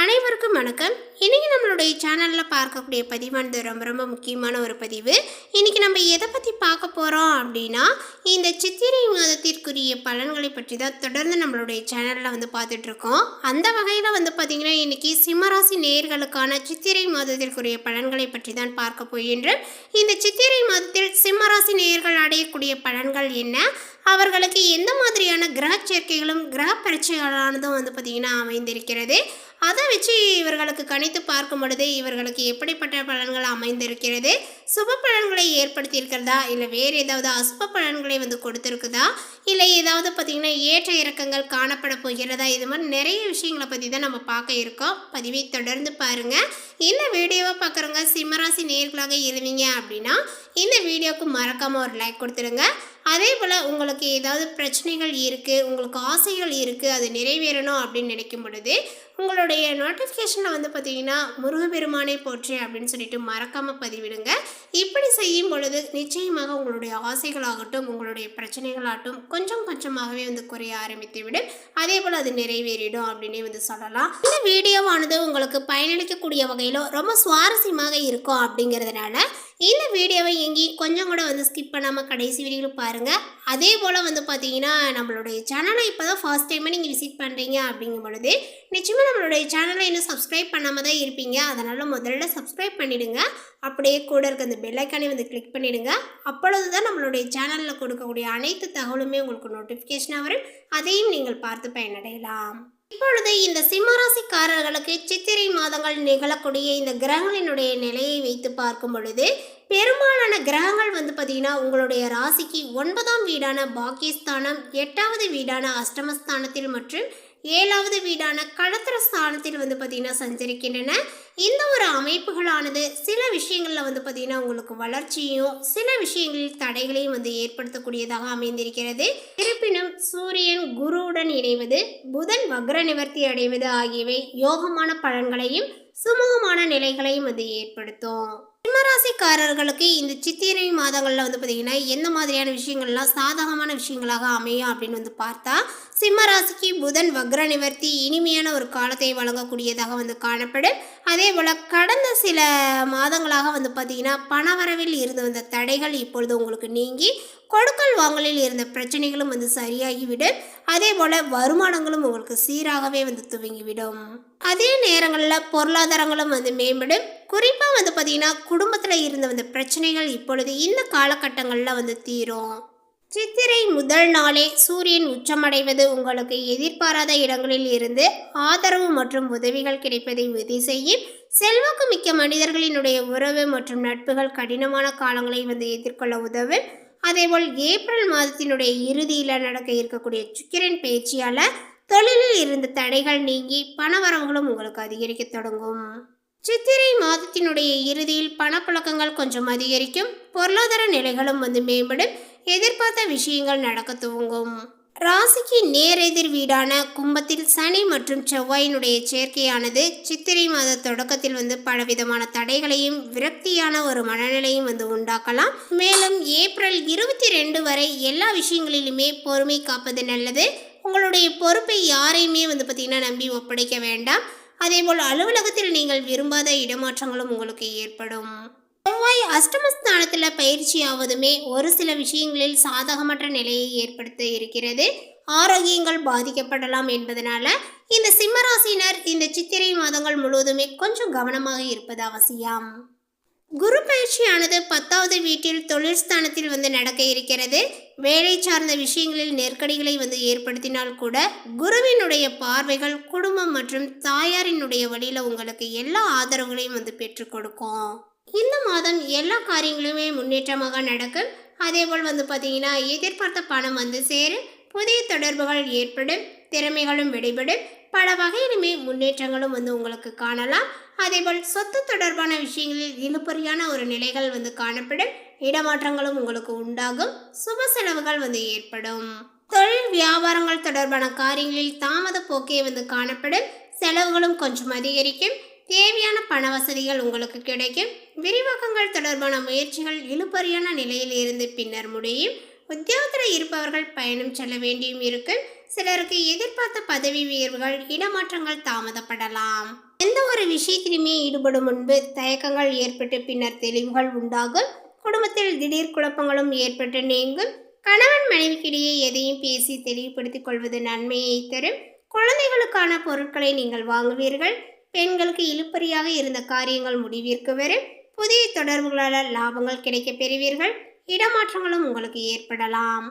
அனைவருக்கும் வணக்கம். இன்றைக்கி நம்மளுடைய சேனலில் பார்க்கக்கூடிய பதிவானது ரொம்ப ரொம்ப முக்கியமான ஒரு பதிவு. இன்றைக்கி நம்ம எதை பற்றி பார்க்க போகிறோம் அப்படின்னா, இந்த சித்திரை மாதத்திற்குரிய பலன்களை பற்றி தான் தொடர்ந்து நம்மளுடைய சேனலில் பார்த்துட்ருக்கோம். அந்த வகையில் பார்த்திங்கன்னா இன்றைக்கி சிம்மராசி நேயர்களுக்கான சித்திரை மாதத்திற்குரிய பலன்களை பற்றி தான் பார்க்க போகின்றோம். இந்த சித்திரை மாதத்தில் சிம்மராசி நேயர்கள் அடையக்கூடிய பலன்கள் என்ன, அவர்களுக்கு எந்த மாதிரியான கிரக சேர்க்கைகளும் கிரக பரீட்சைகளானதும் பார்த்திங்கன்னா அமைந்திருக்கிறது, அதை வச்சு இவர்களுக்கு கணித்து பார்க்கும் பொழுது இவர்களுக்கு எப்படிப்பட்ட பலன்கள் அமைந்திருக்கிறது, சுப பலன்களை ஏற்படுத்தியிருக்கிறதா இல்லை வேறு ஏதாவது அசுப பலன்களை கொடுத்துருக்குதா, இல்லை ஏதாவது பார்த்திங்கன்னா ஏற்ற இறக்கங்கள் காணப்பட போகிறதா, இது மாதிரி நிறைய விஷயங்களை பற்றி தான் நம்ம பார்க்க இருக்கோம். பதிவை தொடர்ந்து பாருங்கள். இந்த வீடியோவை பார்க்குறவங்க சிம்மராசி நேயர்களாக இருந்தீங்க அப்படின்னா இந்த வீடியோவுக்கு மறக்காமல் ஒரு லைக் கொடுத்துருங்க. அதே போல் உங்களுக்கு ஏதாவது பிரச்சனைகள் இருக்குது, உங்களுக்கு ஆசைகள் இருக்குது, அது நிறைவேறணும் அப்படின்னு நினைக்கும் பொழுது உங்களுடைய நோட்டிஃபிகேஷனில் பார்த்திங்கன்னா முருகப்பெருமானை போற்றி அப்படின்னு சொல்லிட்டு மறக்காமல் பதிவிடுங்க. இப்படி செய்யும் பொழுது நிச்சயமாக உங்களுடைய ஆசைகளாகட்டும் உங்களுடைய பிரச்சனைகளாகட்டும் கொஞ்சம் கொஞ்சமாகவே குறைய ஆரம்பித்து விடும். அதே போல் அது நிறைவேறிடும் அப்படின்னே சொல்லலாம். இந்த வீடியோவானது உங்களுக்கு பயனளிக்கக்கூடிய வகையில் ரொம்ப சுவாரஸ்யமாக இருக்கும். அப்படிங்கிறதுனால இந்த வீடியோவை எங்கேயும் கொஞ்சம் கூட ஸ்கிப் பண்ணாமல் கடைசி வரைக்கும் பாருங்கள். அதே போல் பார்த்தீங்கன்னா நம்மளுடைய சேனலை இப்போ தான் ஃபர்ஸ்ட் டைமாக நீங்கள் விசிட் பண்ணுறீங்க அப்படிங்கும் பொழுது நிச்சயமாக நம்மளுடைய சேனலை இன்னும் சப்ஸ்கிரைப் பண்ணாமல் தான் இருப்பீங்க. அதனால் முதல்ல சப்ஸ்கிரைப் பண்ணிவிடுங்க. அப்படியே கூட இருக்க அந்த பெல்லைக்கானே கிளிக் பண்ணிவிடுங்க. அப்பொழுது தான் நம்மளுடைய சேனலில் கொடுக்கக்கூடிய அனைத்து தகவலுமே உங்களுக்கு நோட்டிஃபிகேஷனாக வரும். அதையும் நீங்கள் பார்த்து பயனடையலாம். இப்பொழுது இந்த சிம்மராசிக்காரர்களுக்கு சித்திரை மாதங்கள் நிகழக்கூடிய இந்த கிரகங்களினுடைய நிலையை வைத்து பார்க்கும் பொழுது பெரும்பாலான கிரகங்கள் பார்த்திங்கன்னா உங்களுடைய ராசிக்கு 9ஆம் வீடான பாக்கியஸ்தானம், 8வது வீடான அஷ்டமஸ்தானத்தில் மற்றும் 7வது வீடான களத்திர ஸ்தானத்தில் பார்த்திங்கன்னா சஞ்சரிக்கின்றன. இந்த ஒரு அமைப்புகளானது சில விஷயங்களில் பார்த்திங்கன்னா உங்களுக்கு வளர்ச்சியும் சில விஷயங்களில் தடைகளையும் ஏற்படுத்தக்கூடியதாக அமைந்திருக்கிறது. இருப்பினும் சூரியன் குருவுடன் இணைவது, புதன் வக்ர நிவர்த்தி அடைவது ஆகியவை யோகமான பலன்களையும் சுமூகமான நிலைகளையும் ஏற்படுத்தும். சிம்மராசிக்காரர்களுக்கு இந்த சித்திரை மாதங்களில் பார்த்திங்கன்னா எந்த மாதிரியான விஷயங்கள்லாம் சாதகமான விஷயங்களாக அமையும் அப்படின்னு பார்த்தா, சிம்மராசிக்கு புதன் வக்ர நிவர்த்தி இனிமையான ஒரு காலத்தை வழங்கக்கூடியதாக காணப்படும். அதே போல் கடந்த சில மாதங்களாக பார்த்திங்கன்னா பணவரவில் இருந்து வந்த தடைகள் இப்பொழுது உங்களுக்கு நீங்கி கொடுக்கல் வாங்கலில் இருந்த பிரச்சனைகளும் சரியாகிவிடும். அதே போல் வருமானங்களும் உங்களுக்கு சீராகவே துவங்கிவிடும். அதே நேரங்களில் பொருளாதாரங்களும் மேம்படும். குறிப்பாக பார்த்திங்கன்னா குடும்பத்தில் இருந்து வந்த பிரச்சனைகள் இப்பொழுது இந்த காலகட்டங்களில் தீரும். சித்திரை முதல் நாளே சூரியன் உச்சமடைவது உங்களுக்கு எதிர்பாராத இடங்களில் இருந்து ஆதரவு மற்றும் உதவிகள் கிடைப்பதை உறுதி செய்யும். செல்வாக்கு மிக்க மனிதர்களினுடைய உறவு மற்றும் நட்புகள் கடினமான காலங்களை எதிர்கொள்ள உதவும். அதேபோல் ஏப்ரல் மாதத்தினுடைய இறுதியில் நடக்க இருக்கக்கூடிய சுக்கிரன் பயிற்சியால் தொழிலில் இருந்த தடைகள் நீங்கி பணவரவுகளும் உங்களுக்கு அதிகரிக்க தொடங்கும். சித்திரை மாதத்தினுடைய இறுதியில் பணப்புழக்கங்கள் கொஞ்சம் அதிகரிக்கும். பொருளாதார நிலைகளும் மேம்படும். எதிர்பார்த்த விஷயங்கள் நடக்க துவங்கும். ராசிக்கு நேரெதிர் வீடான கும்பத்தில் சனி மற்றும் செவ்வாயினுடைய சேர்க்கையானது சித்திரை மாத தொடக்கத்தில் பலவிதமான தடைகளையும் விரக்தியான ஒரு மனநிலையும் உண்டாக்கலாம். மேலும் ஏப்ரல் 22 வரை எல்லா விஷயங்களிலுமே பொறுமை காப்பது நல்லது. உங்களுடைய பொறுப்பை யாரையுமே பார்த்திங்கன்னா நம்பி ஒப்படைக்க வேண்டாம். அதேபோல் அலுவலகத்தில் நீங்கள் விரும்பாத இடமாற்றங்களும் உங்களுக்கு ஏற்படும். செவ்வாய் அஷ்டமஸ்தானத்தில் பயிற்சி ஆவதுமே ஒரு சில விஷயங்களில் சாதகமற்ற நிலையை ஏற்படுத்த இருக்கிறது. ஆரோக்கியங்கள் பாதிக்கப்படலாம் என்பதனால இந்த சிம்மராசினர் இந்த சித்திரை மாதங்கள் முழுவதுமே கொஞ்சம் கவனமாக இருப்பது அவசியம். குரு பயிற்சியானது 10வது வீட்டில் தொழில் ஸ்தானத்தில் நடக்க இருக்கிறது. வேலை சார்ந்த விஷயங்களில் நெருக்கடிகளை ஏற்படுத்தினால் கூட குருவினுடைய பார்வைகள் குடும்பம் மற்றும் தாயாரினுடைய வழியில் உங்களுக்கு எல்லா ஆதரவுகளையும் பெற்றுக் கொடுக்கும். இந்த மாதம் எல்லா காரியங்களுமே முன்னேற்றமாக நடக்கும். அதேபோல் பார்த்திங்கன்னா எதிர்பார்த்த பணம் சேரும். புதிய தொடர்புகள் ஏற்படும். திறமைகளும் வெளிப்படும். பல வகையிலுமே முன்னேற்றங்களும் உங்களுக்கு காணலாம். அதேபோல் சொத்து தொடர்பான விஷயங்களில் இழுபறியான ஒரு நிலைகள் காணப்படும். இடமாற்றங்களும் உங்களுக்கு உண்டாகும். சுப செலவுகள் ஏற்படும். தொழில் வியாபாரங்கள் தொடர்பான காரியங்களில் தாமத போக்கே காணப்படும். செலவுகளும் கொஞ்சம் அதிகரிக்கும். தேவையான பண வசதிகள் உங்களுக்கு கிடைக்கும். விரிவாக்கங்கள் தொடர்பான முயற்சிகள் இழுபறியான நிலையில் இருந்து பின்னர் முடியும். உத்தியோகத்தில் இருப்பவர்கள் பயணம் செல்ல வேண்டியும் இருக்கும். சிலருக்கு எதிர்பார்த்த பதவி உயர்வுகள், இடமாற்றங்கள் தாமதப்படலாம். எந்த ஒரு விஷயத்திலுமே ஈடுபடும் முன்பு தயக்கங்கள் ஏற்பட்டு பின்னர் தெளிவுகள் உண்டாகும். குடும்பத்தில் திடீர் குழப்பங்களும் ஏற்பட்டு நீங்கும். கணவன் மனைவிக்கிடையே எதையும் பேசி தெளிவுபடுத்திக் கொள்வது நன்மையை தரும். குழந்தைகளுக்கான பொருட்களை நீங்கள் வாங்குவீர்கள். பெண்களுக்கு இழுபறியாக இருந்த காரியங்கள் முடிவிற்கு வரும். புதிய தொடர்புகளால் லாபங்கள் கிடைக்க பெறுவீர்கள். இடமாற்றங்களும் உங்களுக்கு ஏற்படலாம்.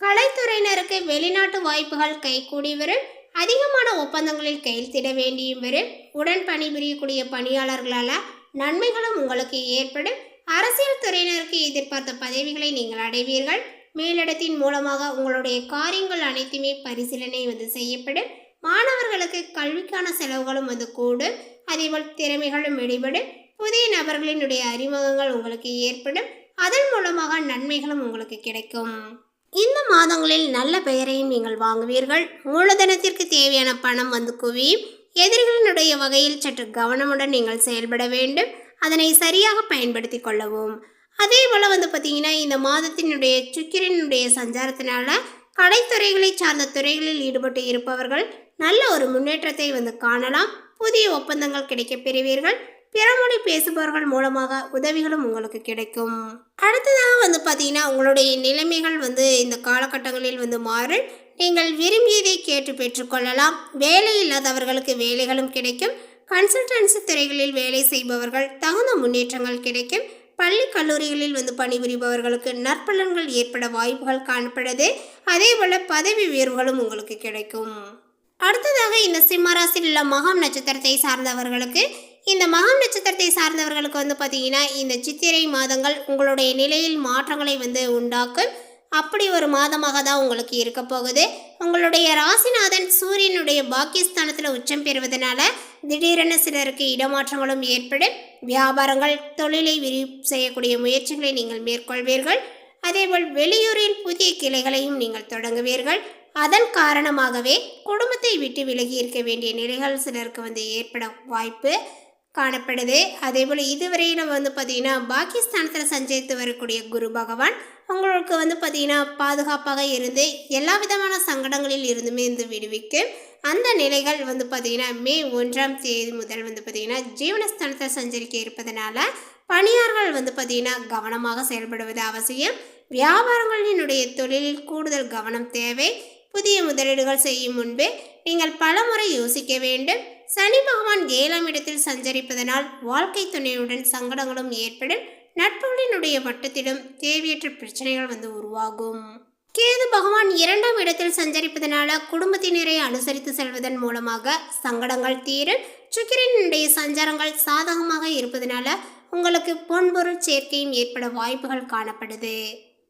கலைத்துறையினருக்கு வெளிநாட்டு வாய்ப்புகள் கைகூடி வரும். அதிகமான ஒப்பந்தங்களில் கையெழுத்திட வேண்டியும் வரும். உடன் பணிபுரியக்கூடிய பணியாளர்களால் நன்மைகளும் உங்களுக்கு ஏற்படும். அரசியல் துறையினருக்கு எதிர்பார்த்த பதவிகளை நீங்கள் அடைவீர்கள். மேலிடத்தின் மூலமாக உங்களுடைய காரியங்கள் அனைத்துமே பரிசீலனை செய்யப்படும். மாணவர்களுக்கு கல்விக்கான செலவுகளும் கூடும். அதேபோல் திறமைகளும் வெளிப்படும். புதிய நபர்களினுடைய அறிமுகங்கள் உங்களுக்கு ஏற்படும். அதன் மூலமாக நன்மைகளும் உங்களுக்கு கிடைக்கும். இந்த மாதங்களில் நல்ல பெயரையும் நீங்கள் வாங்குவீர்கள். மூலதனத்திற்கு தேவையான பணம் குவியும். எதிரிகளினுடைய வகையில் சற்று கவனமுடன் நீங்கள் செயல்பட வேண்டும். அதனை சரியாக பயன்படுத்தி கொள்ளவும். அதே போல் பார்த்தீங்கன்னா இந்த மாதத்தினுடைய சுக்கிரனுடைய சஞ்சாரத்தினால கலைத்துறைகளை சார்ந்த துறைகளில் ஈடுபட்டு இருப்பவர்கள் நல்ல ஒரு முன்னேற்றத்தை காணலாம். புதிய ஒப்பந்தங்கள் கிடைக்க பெறுவீர்கள். பிற மொழி பேசுபவர்கள் மூலமாக உதவிகளும் உங்களுக்கு கிடைக்கும். அடுத்ததாக பார்த்தீங்கன்னா உங்களுடைய நிலைமைகள் இந்த காலகட்டங்களில் மாறும். நீங்கள் விரும்பியதை கேட்டு பெற்றுக்கொள்ளலாம். வேலை இல்லாதவர்களுக்கு வேலைகளும் கிடைக்கும். கன்சல்டன்சி துறைகளில் வேலை செய்பவர்கள் தகுந்த முன்னேற்றங்கள் கிடைக்கும். பள்ளி கல்லூரிகளில் பணிபுரிபவர்களுக்கு நற்பலன்கள் ஏற்பட வாய்ப்புகள் காணப்படுது. அதே போல் பதவி உயர்வுகளும் உங்களுக்கு கிடைக்கும். அடுத்ததாக இந்த சிம்மராசியில் உள்ள மகம் நட்சத்திரத்தை சார்ந்தவர்களுக்கு பார்த்தீங்கன்னா இந்த சித்திரை மாதங்கள் உங்களுடைய நிலையில் மாற்றங்களை உண்டாக்கும். அப்படி ஒரு மாதமாக தான் உங்களுக்கு இருக்க போகுது. உங்களுடைய ராசிநாதன் சூரியனுடைய பாக்கியஸ்தானத்தில் உச்சம் பெறுவதனால திடீரென சிலருக்கு இடமாற்றங்களும் ஏற்படும். வியாபாரங்கள், தொழிலை விரிவு செய்யக்கூடிய முயற்சிகளை நீங்கள் மேற்கொள்வீர்கள். அதேபோல் வெளியூரில் புதிய கிளைகளையும் நீங்கள் தொடங்குவீர்கள். அதன் காரணமாகவே குடும்பத்தை விட்டு விலகி இருக்க வேண்டிய நிலைகள் சிலருக்கு ஏற்பட வாய்ப்பு காணப்படுது. அதேபோல் இதுவரையில் பார்த்தீங்கன்னா பாகிஸ்தானத்தில் சஞ்சரித்து வரக்கூடிய குரு பகவான் உங்களுக்கு பார்த்தீங்கன்னா பாதுகாப்பாக இருந்து எல்லா விதமான சங்கடங்களில் இருந்துமே விடுவிக்கும். அந்த நிலைகள் பார்த்தீங்கன்னா மே 1ஆம் தேதி முதல் பார்த்தீங்கன்னா ஜீவனஸ்தானத்தை சஞ்சரிக்க இருப்பதனால பணியாளர்கள் பார்த்தீங்கன்னா கவனமாக செயல்படுவது அவசியம். வியாபாரங்களினுடைய தொழிலில் கூடுதல் கவனம் தேவை. புதிய முதலீடுகள் செய்யும் முன்பே நீங்கள் பலமுறை யோசிக்க வேண்டும். சனி பகவான் 7ஆம் இடத்தில் சஞ்சரிப்பதனால் வாழ்க்கை துணையுடன் சங்கடங்களும் ஏற்படும். நட்புகளினுடைய வட்டத்திலும் தேவையற்ற பிரச்சனைகள் உருவாகும். கேது பகவான் 2ஆம் இடத்தில் சஞ்சரிப்பதனால குடும்பத்தினரை அனுசரித்து செல்வதன் மூலமாக சங்கடங்கள் தீரும். சுக்கிரனுடைய சஞ்சாரங்கள் சாதகமாக இருப்பதனால உங்களுக்கு பொன்பொருள் சேர்க்கையும் ஏற்பட வாய்ப்புகள் காணப்படுது.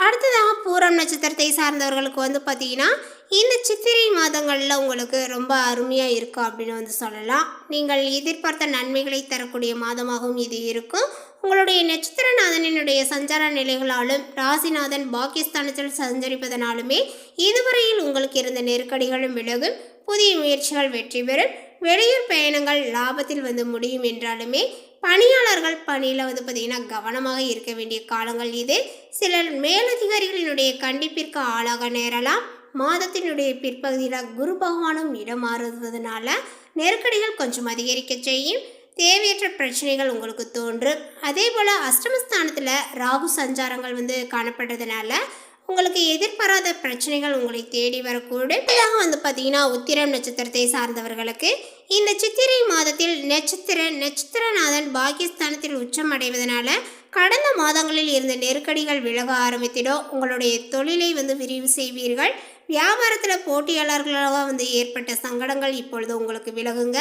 அடுத்ததாக பூரம் நட்சத்திரத்தை சார்ந்தவர்களுக்கு பார்த்தீங்கன்னா இந்த சித்திரை மாதங்களில் உங்களுக்கு ரொம்ப அருமையாக இருக்கும் அப்படின்னு சொல்லலாம். நீங்கள் எதிர்பார்த்த நன்மைகளை தரக்கூடிய மாதமாகவும் இது இருக்கும். உங்களுடைய நட்சத்திரநாதனினுடைய சஞ்சார நிலைகளாலும் ராசிநாதன் பாகிஸ்தானத்தில் சஞ்சரிப்பதனாலுமே இதுவரையில் உங்களுக்கு இருந்த நெருக்கடிகளும் விலகும். புதிய முயற்சிகள் வெற்றி பெறும். வெளியூர் பயணங்கள் லாபத்தில் முடியும் என்றாலுமே பணியாளர்கள் பணியில் பார்த்தீங்கன்னா கவனமாக இருக்க வேண்டிய காலங்கள் இது. சிலர் மேலதிகாரிகளினுடைய கண்டிப்பிற்கு ஆளாக நேரலாம். மாதத்தினுடைய பிற்பகுதியில் குரு பகவானும் இடம் மாறுவதனால நெருக்கடிகள் கொஞ்சம் அதிகரிக்க செய்யும். தேவையற்ற பிரச்சனைகள் உங்களுக்கு தோன்றும். அதே போல் அஷ்டமஸ்தானத்தில் ராகு சஞ்சாரங்கள் காணப்படுறதுனால உங்களுக்கு எதிர்பாராத பிரச்சனைகள் உங்களை தேடி வரக்கூடும். இதாக பார்த்தீங்கன்னா உத்திரம் நட்சத்திரத்தை சார்ந்தவர்களுக்கு இந்த சித்திரை மாதத்தில் நட்சத்திரநாதன் பாகிஸ்தானத்தில் உச்சம் அடைவதனால கடந்த மாதங்களில் இருந்த நெருக்கடிகள் விலக ஆரம்பித்திடும். உங்களுடைய தொழிலை விரிவு செய்வீர்கள். வியாபாரத்தில் போட்டியாளர்களாக ஏற்பட்ட சங்கடங்கள் இப்பொழுது உங்களுக்கு விலகுங்க.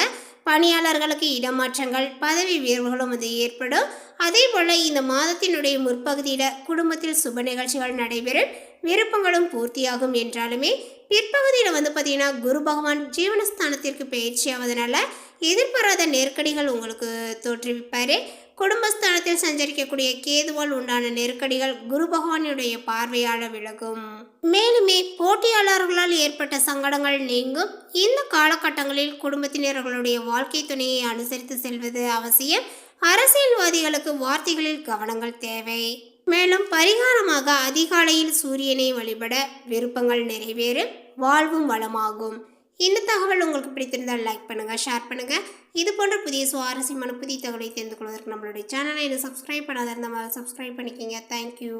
பணியாளர்களுக்கு இடமாற்றங்கள், பதவி உயர்வுகளும் ஏற்படும். அதே போல் இந்த மாதத்தினுடைய முற்பகுதியில் குடும்பத்தில் சுப நிகழ்ச்சிகள் நடைபெறும். விருப்பங்களும் பூர்த்தியாகும் என்றாலுமே பிற்பகுதியில் பார்த்தீங்கன்னா குரு பகவான் ஜீவனஸ்தானத்திற்கு பயிற்சி ஆவதனால எதிர்பாராத நெருக்கடிகள் உங்களுக்கு தோற்றுவிப்பார். குடும்பஸ்தானத்தில் சஞ்சரிக்கக்கூடிய கேதுவால் உண்டான நெருக்கடிகள் குரு பகவானுடைய பார்வையால் விலகும். மேலுமே போட்டியாளர்களால் ஏற்பட்ட சங்கடங்கள் நீங்கும். இந்த காலகட்டங்களில் குடும்பத்தினர்களுடைய வாழ்க்கை துணையை அனுசரித்து செல்வது அவசியம். அரசியல்வாதிகளுக்கு வார்த்தைகளில் கவனங்கள் தேவை. மேலும் பரிகாரமாக அதிகாலையில் சூரியனை வழிபட விருப்பங்கள் நிறைவேறும், வாழ்வும் வளமாகும். இந்த தகவல் உங்களுக்கு பிடித்திருந்தால் லைக் பண்ணுங்கள், ஷேர் பண்ணுங்கள். இது போன்ற புதிய சுவாரஸ்யமான புதிய தகவலை தெரிந்து கொள்வதற்கு நம்மளுடைய சேனலை இன்னும் சப்ஸ்கிரைப் பண்ணாத இருந்தால் சப்ஸ்கிரைப் பண்ணிக்கிங்க. தேங்க்யூ.